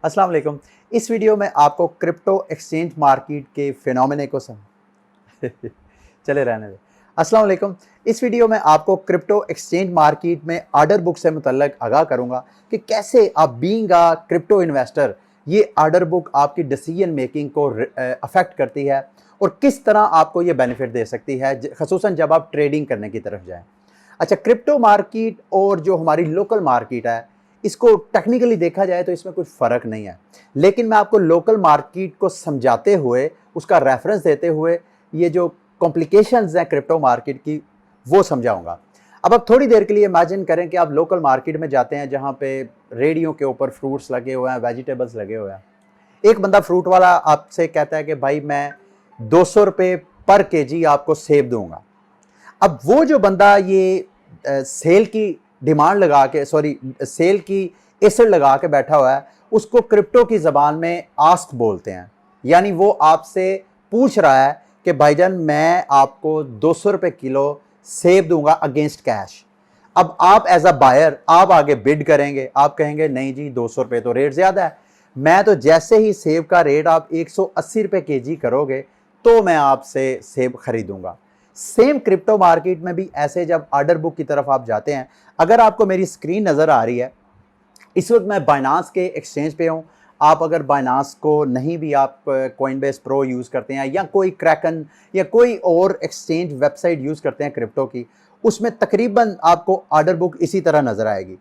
अस्सलाम वालेकुम। इस वीडियो में आपको क्रिप्टो एक्सचेंज मार्केट के फिनोमेना को चले रहने दें। अस्सलाम वालेकुम। इस वीडियो में आपको क्रिप्टो एक्सचेंज मार्केट में ऑर्डर बुक से मुतल्लिक आगाह करूंगा कि कैसे आप बीइंग अ क्रिप्टो इन्वेस्टर ये ऑर्डर बुक आपकी डिसीजन मेकिंग को अफेक्ट करती है और किस तरह आपको ये बेनिफिट दे सकती है, खसूसन जब आप ट्रेडिंग करने की तरफ जाएं। अच्छा, क्रिप्टो मार्केट और जो हमारी लोकल मार्केट है, इसको टेक्निकली देखा जाए तो इसमें कुछ फ़र्क नहीं है, लेकिन मैं आपको लोकल मार्केट को समझाते हुए, उसका रेफरेंस देते हुए ये जो कॉम्प्लिकेशंस हैं क्रिप्टो मार्केट की, वो समझाऊंगा। अब आप थोड़ी देर के लिए इमेजिन करें कि आप लोकल मार्केट में जाते हैं जहाँ पे रेडियो के ऊपर फ्रूट्स लगे हुए हैं, वेजिटेबल्स लगे हुए हैं। एक बंदा फ्रूट वाला आपसे कहता है कि भाई मैं 200 रुपये पर केजी आपको सेब दूंगा। अब वो जो बंदा ये सेल की डिमांड लगा के, सॉरी, सेल की एसिड लगा के बैठा हुआ है, उसको क्रिप्टो की ज़बान में आस्क बोलते हैं। यानी वो आपसे पूछ रहा है कि भाईजान मैं आपको 200 रुपये किलो सेब दूंगा अगेंस्ट कैश। अब आप एज अ बायर आप आगे बिड करेंगे, आप कहेंगे नहीं जी 200 रुपये तो रेट ज़्यादा है, मैं तो जैसे ही सेब का रेट आप 180 रुपये केजी करोगे तो मैं आपसे सेब खरीदूंगा। सेम क्रिप्टो मार्केट में भी ऐसे जब ऑर्डर बुक की तरफ आप जाते हैं, अगर आपको मेरी स्क्रीन नज़र आ रही है, इस वक्त मैं बाइनांस के एक्सचेंज पे हूँ। आप अगर बाइनांस को नहीं भी आप कॉइनबेस प्रो यूज़ करते हैं या कोई क्रैकन या कोई और एक्सचेंज वेबसाइट यूज़ करते हैं क्रिप्टो की, उसमें तकरीबन आपको ऑर्डर बुक इसी तरह नज़र आएगी।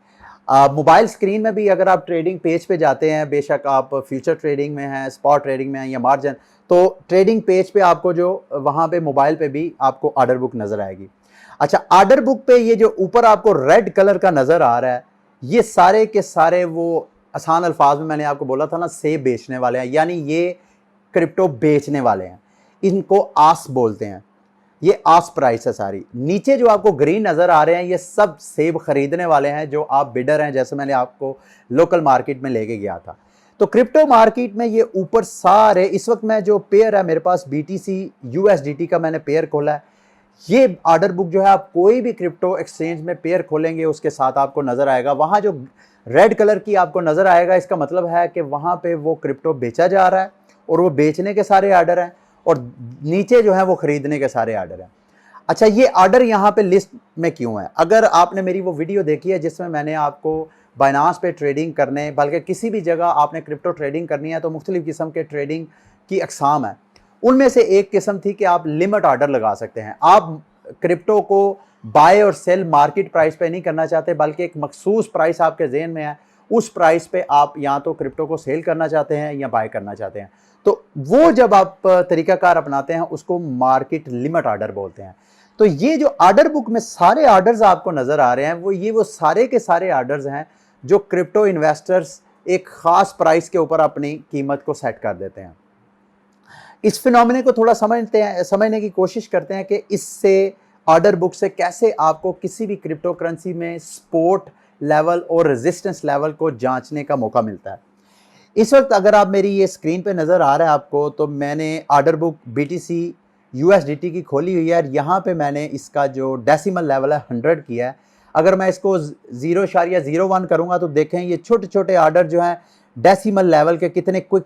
मोबाइल स्क्रीन में भी अगर आप ट्रेडिंग पेज पे जाते हैं, बेशक आप फ्यूचर ट्रेडिंग में हैं, स्पॉट ट्रेडिंग में हैं या मार्जिन, तो ट्रेडिंग पेज पे आपको जो वहाँ पे मोबाइल पे भी आपको ऑर्डर बुक नज़र आएगी। अच्छा, ऑर्डर बुक पे ये जो ऊपर आपको रेड कलर का नज़र आ रहा है, ये सारे के सारे वो आसान अल्फाज में मैंने आपको बोला था ना, सेब बेचने वाले हैं, यानी ये क्रिप्टो बेचने वाले हैं। इनको आस बोलते हैं। ये आस प्राइस है सारी। नीचे जो आपको ग्रीन नज़र आ रहे हैं, ये सब सेब खरीदने वाले हैं जो आप बिडर हैं, जैसे मैंने आपको लोकल मार्केट में लेके गया था। तो क्रिप्टो मार्केट में ये ऊपर सारे, इस वक्त मैं जो पेयर है मेरे पास BTC USDT का मैंने पेयर खोला है। ये ऑर्डर बुक जो है आप कोई भी क्रिप्टो एक्सचेंज में पेयर खोलेंगे उसके साथ आपको नज़र आएगा। वहाँ जो रेड कलर की आपको नज़र आएगा, इसका मतलब है कि वहाँ पे वो क्रिप्टो बेचा जा रहा है और वो बेचने के सारे ऑर्डर हैं, और नीचे जो है वो खरीदने के सारे ऑर्डर हैं। अच्छा, ये ऑर्डर यहाँ पे लिस्ट में क्यों है? अगर आपने मेरी वो वीडियो देखी है जिसमें मैंने आपको बाइनांस पे ट्रेडिंग करने, बल्कि किसी भी जगह आपने क्रिप्टो ट्रेडिंग करनी है तो मुख्तलिफ किस्म के ट्रेडिंग की अकसाम है। उनमें से एक किस्म थी कि आप लिमिट ऑर्डर लगा सकते हैं। आप क्रिप्टो को बाय और सेल मार्केट प्राइस पे नहीं करना चाहते, बल्कि एक मखसूस प्राइस आपके जहन में है, उस प्राइस पे आप या तो क्रिप्टो को सेल करना चाहते हैं या बाय करना चाहते हैं। तो वो जब आप तरीकाकार अपनाते हैं उसको मार्केट लिमिट ऑर्डर बोलते हैं। तो ये जो ऑर्डर बुक में सारे ऑर्डर्स आपको नजर आ रहे हैं, वो सारे के सारे ऑर्डर्स हैं जो क्रिप्टो इन्वेस्टर्स एक खास प्राइस के ऊपर अपनी कीमत को सेट कर देते हैं। इस फिनोमेना को थोड़ा समझने की कोशिश करते हैं कि इससे ऑर्डर बुक से कैसे आपको किसी भी क्रिप्टो करेंसी में सपोर्ट लेवल और रेजिस्टेंस लेवल को जांचने का मौका मिलता है। इस वक्त अगर आप मेरी ये स्क्रीन पे नज़र आ रहा है आपको, तो मैंने ऑर्डर बुक BTC USDT की खोली हुई है और यहाँ पे मैंने इसका जो डेसिमल लेवल है 100 किया है। अगर मैं इसको 0.01 करूँगा तो देखें ये छोटे छोटे ऑर्डर जो हैं डेसिमल लेवल के कितने क्विक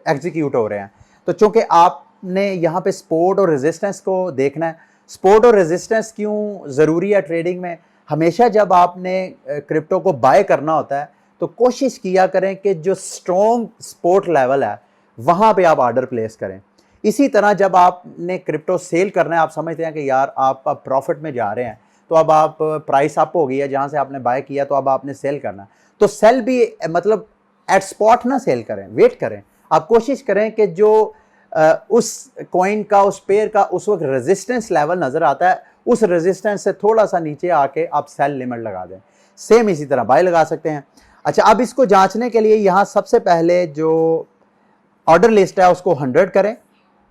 एग्जीक्यूट हो रहे हैं। तो चूँकि आपने यहाँ पे सपोर्ट और रेजिस्टेंस को देखना है। सपोर्ट और रेजिस्टेंस क्यों ज़रूरी है ट्रेडिंग में? हमेशा जब आपने क्रिप्टो को बाय करना होता है तो कोशिश किया करें कि जो स्ट्रॉन्ग सपोर्ट लेवल है वहाँ पे आप ऑर्डर प्लेस करें। इसी तरह जब आपने क्रिप्टो सेल करना है, आप समझते हैं कि यार आप अब प्रॉफिट में जा रहे हैं, तो अब आप प्राइस अप हो गई है जहाँ से आपने बाय किया, तो अब आपने सेल करना है। तो सेल भी मतलब एट स्पॉट ना सेल करें, वेट करें। आप कोशिश करें कि जो उस कॉइन का, उस पेयर का उस वक्त रेजिस्टेंस लेवल नज़र आता है, उस रेजिस्टेंस से थोड़ा सा नीचे आके आप सेल लिमिट लगा दें। सेम इसी तरह बाय लगा सकते हैं। अच्छा, अब इसको जांचने के लिए यहाँ सबसे पहले जो ऑर्डर लिस्ट है उसको 100 करें।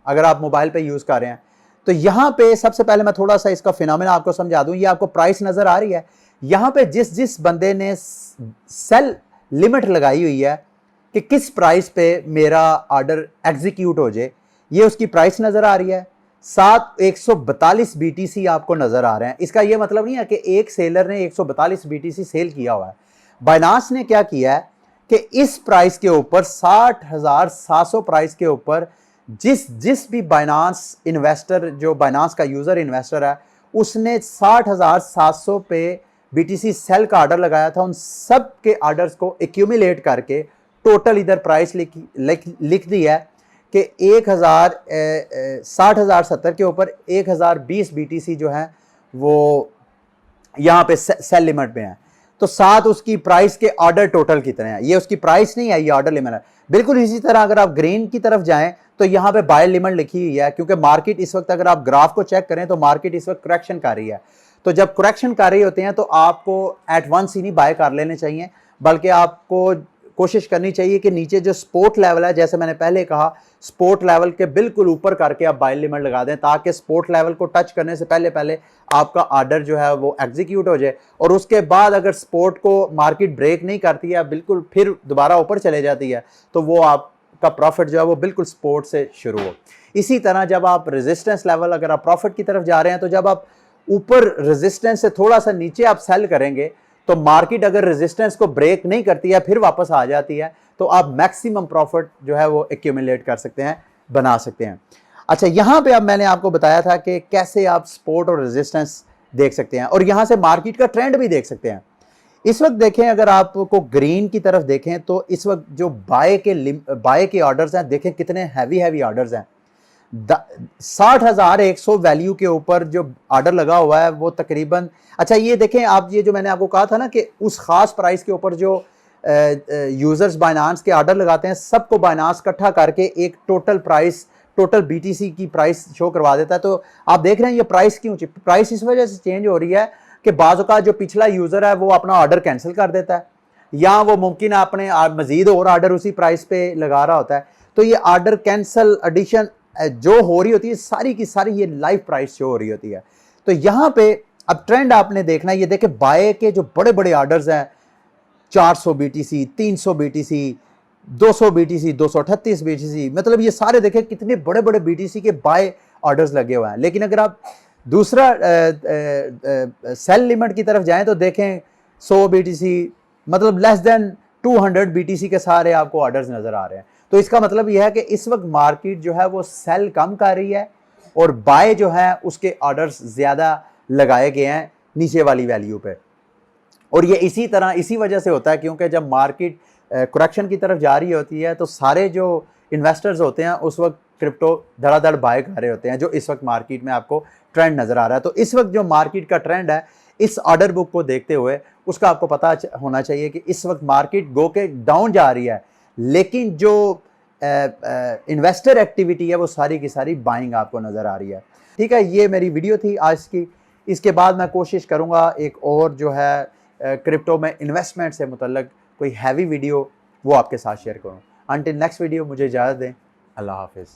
अगर आप मोबाइल पे यूज़ कर रहे हैं तो यहाँ पे सबसे पहले मैं थोड़ा सा इसका फिनोमेना आपको समझा दूँ। ये आपको प्राइस नज़र आ रही है, यहाँ पे जिस जिस बंदे ने सेल लिमिट लगाई हुई है कि किस प्राइस पे मेरा ऑर्डर एग्जीक्यूट हो जाए, ये उसकी प्राइस नज़र आ रही है। साथ 142 BTC आपको नज़र आ रहे हैं। इसका ये मतलब नहीं है कि एक सेलर ने 142 BTC सेल किया हुआ है। बाइनांस ने क्या किया है कि इस प्राइस के ऊपर 60,700 प्राइस के ऊपर जिस भी बाइनांस इन्वेस्टर, जो बाइनांस का यूजर इन्वेस्टर है, उसने 60,700 पे बीटीसी सेल का ऑर्डर लगाया था, उन सब के ऑर्डर्स को एक्यूमुलेट करके टोटल इधर प्राइस लिख दी है कि 60,070 के ऊपर 1,020 बीटीसी जो है वो यहाँ पे सेल लिमिट में है। तो साथ उसकी प्राइस के ऑर्डर टोटल कितने हैं, ये उसकी प्राइस नहीं है, ये ऑर्डर लिमिट है। बिल्कुल इसी तरह अगर आप ग्रीन की तरफ जाएं तो यहाँ पे बाय लिमिट लिखी हुई है, क्योंकि मार्केट इस वक्त, अगर आप ग्राफ को चेक करें तो मार्केट इस वक्त करेक्शन कर रही है। तो जब करेक्शन कर रही होते हैं तो आपको एट वंस ही नहीं बाय कर लेने चाहिए, बल्कि आपको कोशिश करनी चाहिए कि नीचे जो सपोर्ट लेवल है, जैसे मैंने पहले कहा, सपोर्ट लेवल के बिल्कुल ऊपर करके आप बाय लिमिट लगा दें, ताकि सपोर्ट लेवल को टच करने से पहले पहले आपका ऑर्डर जो है वो एग्जीक्यूट हो जाए। और उसके बाद अगर सपोर्ट को मार्केट ब्रेक नहीं करती है, बिल्कुल फिर दोबारा ऊपर चले जाती है, तो वो आपका प्रॉफिट जो है वो बिल्कुल सपोर्ट से शुरू हो। इसी तरह जब आप रेजिस्टेंस लेवल, अगर आप प्रॉफिट की तरफ जा रहे हैं, तो जब आप ऊपर रेजिस्टेंस से थोड़ा सा नीचे आप सेल करेंगे, तो मार्केट अगर रेजिस्टेंस को ब्रेक नहीं करती है, फिर वापस आ जाती है, तो आप मैक्सिमम प्रॉफिट जो है वो एक्यूमुलेट कर सकते हैं, बना सकते हैं। अच्छा, यहाँ पे अब मैंने आपको बताया था कि कैसे आप सपोर्ट और रेजिस्टेंस देख सकते हैं, और यहाँ से मार्केट का ट्रेंड भी देख सकते हैं। इस वक्त देखें, अगर आपको ग्रीन की तरफ देखें तो इस वक्त जो बाय के ऑर्डर्स हैं, देखें कितने हैवी ऑर्डर्स हैं। 60,100 वैल्यू के ऊपर जो ऑर्डर लगा हुआ है वो तकरीबन, अच्छा ये देखें आप, ये जो मैंने आपको कहा था ना कि उस खास प्राइस के ऊपर जो यूजर्स बाइनांस के ऑर्डर लगाते हैं, सबको बाइनांस इकट्ठा करके एक टोटल बीटीसी की प्राइस शो करवा देता है। तो आप देख रहे हैं ये प्राइस क्यों, प्राइस इस वजह से चेंज हो रही है कि बाज़ औक़ात जो पिछला यूजर है वो अपना ऑर्डर कैंसिल कर देता है, या वो मुमकिन है अपने मजीद और ऑर्डर उसी प्राइस पे लगा रहा होता है। तो ये ऑर्डर कैंसिल एडिशन जो हो रही होती है, सारी की सारी ये लाइव प्राइस शो हो रही होती है। तो यहाँ पे अब ट्रेंड आपने देखना है, ये देखे बाय के जो बड़े बड़े ऑर्डर्स हैं, 400 बीटीसी, 300 बीटीसी, 200 बीटीसी, 238 बीटीसी, मतलब ये सारे देखें कितने बड़े बड़े बीटीसी के बाय ऑर्डर्स लगे हुए हैं। लेकिन अगर आप दूसरा सेल लिमिट की तरफ जाएं तो देखें 100 बीटीसी, मतलब लेस देन 200 बीटीसी के सारे आपको ऑर्डर्स नजर आ रहे हैं। तो इसका मतलब यह है कि इस वक्त मार्केट जो है वो सेल कम कर रही है, और बाय जो है उसके ऑर्डर्स ज्यादा लगाए गए हैं नीचे वाली वैल्यू पे। और ये इसी वजह से होता है, क्योंकि जब मार्केट करेक्शन की तरफ जा रही होती है तो सारे जो इन्वेस्टर्स होते हैं उस वक्त क्रिप्टो धड़ाधड़ बाय कर रहे होते हैं, जो इस वक्त मार्केट में आपको ट्रेंड नजर आ रहा है। तो इस वक्त जो मार्केट का ट्रेंड है, इस ऑर्डर बुक को देखते हुए उसका आपको पता होना चाहिए कि इस वक्त मार्केट गो के डाउन जा रही है, लेकिन जो इन्वेस्टर एक्टिविटी है वो सारी की सारी बाइंग आपको नज़र आ रही है। ठीक है, ये मेरी वीडियो थी आज की। इसके बाद मैं कोशिश करूँगा एक और जो है क्रिप्टो में इन्वेस्टमेंट से मुतल्लिक कोई हैवी वीडियो वो आपके साथ शेयर करूँ। अंटिल नेक्स्ट वीडियो, मुझे इजाज़त दें। अल्लाह हाफिज़।